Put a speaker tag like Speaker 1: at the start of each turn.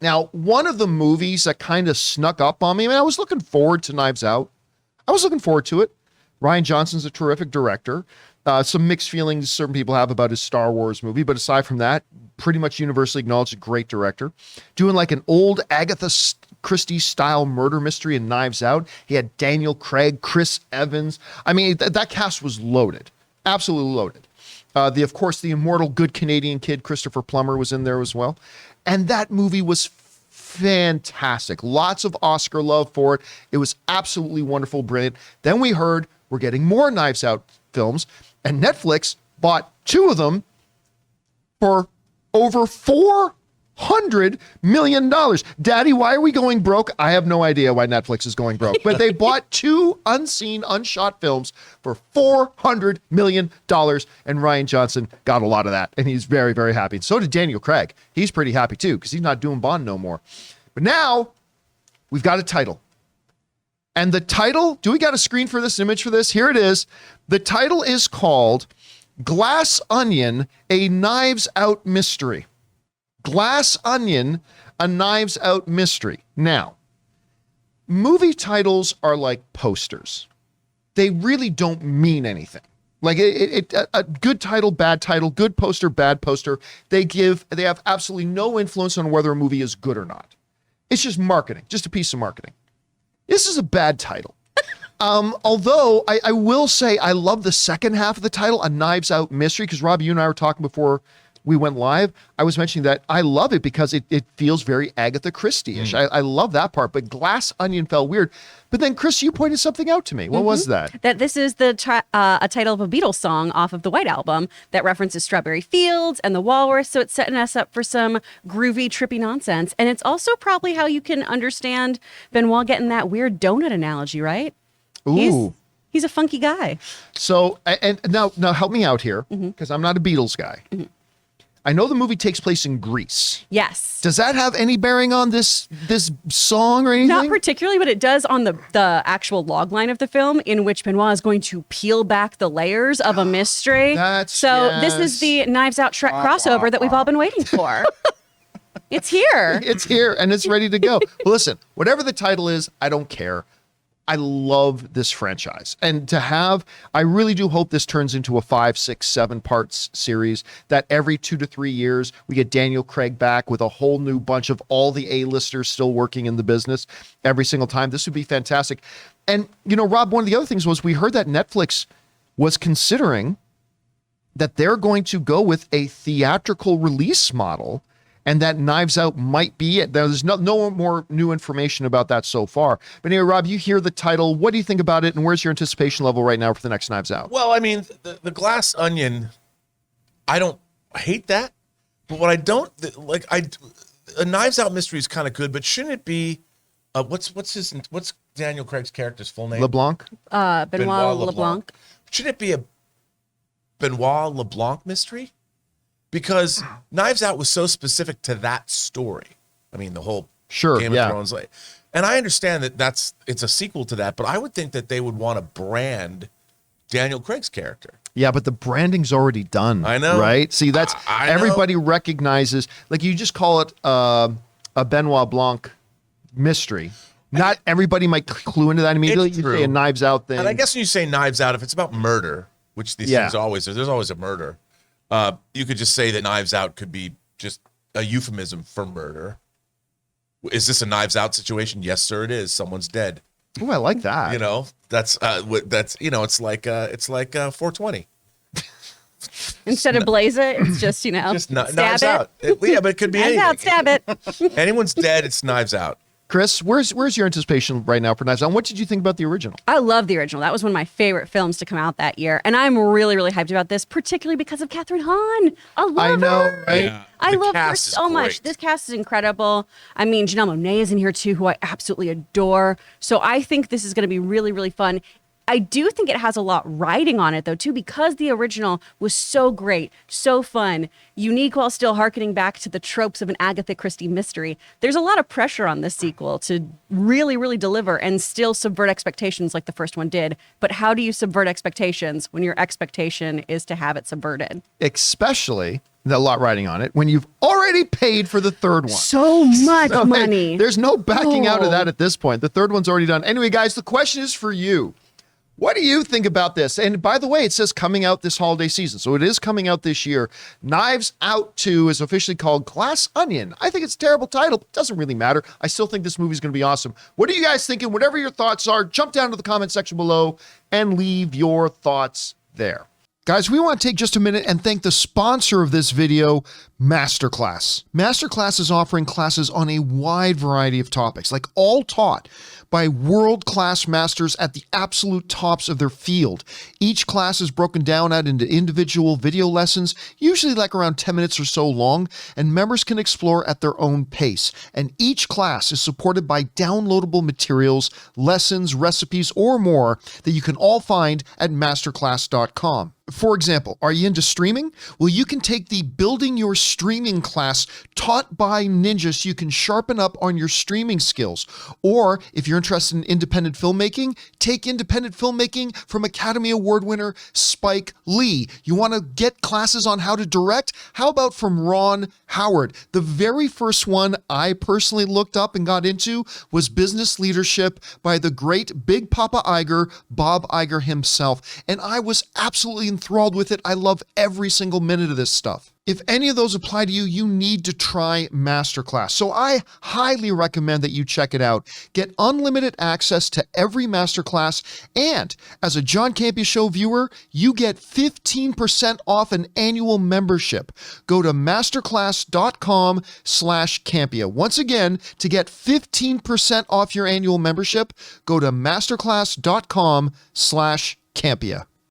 Speaker 1: Now, one of the movies that kind of snuck up on me, I mean, I was looking forward to Knives Out. I was looking forward to it. Rian Johnson's a terrific director. Some mixed feelings certain people have about his Star Wars movie, but aside from that, pretty much universally acknowledged a great director. Doing like an old Agatha Christie style murder mystery in Knives Out. He had Daniel Craig, Chris Evans. I mean, that cast was loaded, absolutely loaded. Of course, the immortal good Canadian kid, Christopher Plummer, was in there as well. And that movie was fantastic. Lots of Oscar love for it. It was absolutely wonderful, brilliant. Then we heard we're getting more Knives Out films, and Netflix bought 2 of them for over $400 million. Daddy, why are we going broke? I have no idea why Netflix is going broke, but they bought 2 unseen, unshot films for $400 million, and Rian Johnson got a lot of that, and he's very, very happy. And so did Daniel Craig. He's pretty happy too, because he's not doing Bond no more. But now we've got a title. And the title, do we got a screen for this, image for this? Here it is. The title is called Glass Onion, a Knives Out Mystery. Glass Onion, a Knives Out Mystery. Now, movie titles are like posters. They really don't mean anything. Like a good title, bad title, good poster, bad poster. They have absolutely no influence on whether a movie is good or not. It's just marketing, just a piece of marketing. This is a bad title. Although I will say I love the second half of the title, A Knives Out Mystery, because Rob, you and I were talking before we went live. I was mentioning that I love it because it feels very Agatha Christie-ish. I love that part, but Glass Onion felt weird. But then, Chris, you pointed something out to me. What was that?
Speaker 2: That this is a title of a Beatles song off of the White Album that references Strawberry Fields and the Walrus. So it's setting us up for some groovy, trippy nonsense. And it's also probably how you can understand Benoit getting that weird donut analogy, right?
Speaker 1: Ooh.
Speaker 2: He's a funky guy.
Speaker 1: So, and now help me out here, because I'm not a Beatles guy. I know the movie takes place in Greece.
Speaker 2: Yes.
Speaker 1: Does that have any bearing on this song or anything?
Speaker 2: Not particularly, but it does on the actual log line of the film, in which Benoit is going to peel back the layers of a mystery. This is the Knives Out Shrek crossover that we've all been waiting for. It's here.
Speaker 1: It's here, and it's ready to go. Well, listen, whatever the title is, I don't care. I love this franchise. And I really do hope this turns into a 5, 6, 7 parts series, that every 2 to 3 years we get Daniel Craig back with a whole new bunch of all the A-listers still working in the business every single time. This would be fantastic. And, Rob, one of the other things was we heard that Netflix was considering that they're going to go with a theatrical release model, and that Knives Out might be it. There's no more new information about that so far. But anyway, Rob, you hear the title. What do you think about it, and where's your anticipation level right now for the next Knives Out?
Speaker 3: Well, I mean, the Glass Onion, I don't hate that. But what I don't like, a Knives Out mystery is kind of good, but shouldn't it be, what's Daniel Craig's character's full name?
Speaker 1: LeBlanc?
Speaker 2: Benoit LeBlanc.
Speaker 3: Shouldn't it be a Benoit LeBlanc mystery? Because Knives Out was so specific to that story. I mean, the whole Game of Thrones. And I understand that it's a sequel to that, but I would think that they would want to brand Daniel Craig's character.
Speaker 1: Yeah, but the branding's already done.
Speaker 3: I know.
Speaker 1: Right? See, that's everybody recognizes, like you just call it a Benoit Blanc mystery. Not everybody might clue into that immediately. You say a Knives Out thing.
Speaker 3: And I guess when you say Knives Out, if it's about murder, which these things there's always a murder. You could just say that Knives Out could be just a euphemism for murder. Is this a Knives Out situation? Yes, sir, it is. Someone's dead.
Speaker 1: Oh, I like that.
Speaker 3: That's it's like 420.
Speaker 2: Instead of blaze it, it's just
Speaker 3: just
Speaker 2: stab
Speaker 3: Knives
Speaker 2: it.
Speaker 3: Out. Yeah, but it could be
Speaker 2: Knives
Speaker 3: anything.
Speaker 2: out, stab it.
Speaker 3: Anyone's dead, it's Knives Out.
Speaker 1: Chris, where's your anticipation right now for Knives Out? And what did you think about the original?
Speaker 2: I love the original. That was one of my favorite films to come out that year. And I'm really, really hyped about this, particularly because of Kathryn Hahn. I know,
Speaker 1: her. Right?
Speaker 3: Yeah.
Speaker 2: I love her so much. This cast is incredible. I mean, Janelle Monáe is in here too, who I absolutely adore. So I think this is going to be really, really fun. I do think it has a lot riding on it, though, too, because the original was so great, so fun, unique while still hearkening back to the tropes of an Agatha Christie mystery. There's a lot of pressure on this sequel to really, really deliver and still subvert expectations like the first one did. But how do you subvert expectations when your expectation is to have it subverted?
Speaker 1: Especially a lot riding on it when you've already paid for the third one.
Speaker 2: So much money.
Speaker 1: There's no backing out of that at this point. The third one's already done. Anyway, guys, the question is for you. What do you think about this? And by the way, it says coming out this holiday season. So it is coming out this year. Knives Out 2 is officially called Glass Onion. I think it's a terrible title. It doesn't really matter. I still think this movie is going to be awesome. What are you guys thinking? Whatever your thoughts are, jump down to the comment section below and leave your thoughts there. Guys, we want to take just a minute and thank the sponsor of this video, Masterclass. Masterclass is offering classes on a wide variety of topics, like all taught by world-class masters at the absolute tops of their field. Each class is broken down out into individual video lessons, usually like around 10 minutes or so long, and members can explore at their own pace. And each class is supported by downloadable materials, lessons, recipes, or more that you can all find at masterclass.com. For example, are you into streaming? Well, you can take the Building Your Streaming class taught by ninjas so you can sharpen up on your streaming skills. Or if you're interested in independent filmmaking, take independent filmmaking from Academy Award winner Spike Lee. You want to get classes on how to direct? How about from Ron Howard? The very first one I personally looked up and got into was Business Leadership by the great Big Papa Iger, Bob Iger himself. And I was absolutely enthralled with it. I love every single minute of this stuff. If any of those apply to you, you need to try Masterclass. So I highly recommend that you check it out. Get unlimited access to every Masterclass. And as a John Campea Show viewer, you get 15% off an annual membership. Go to masterclass.com/Campea. Once again, to get 15% off your annual membership, go to masterclass.com/Campea.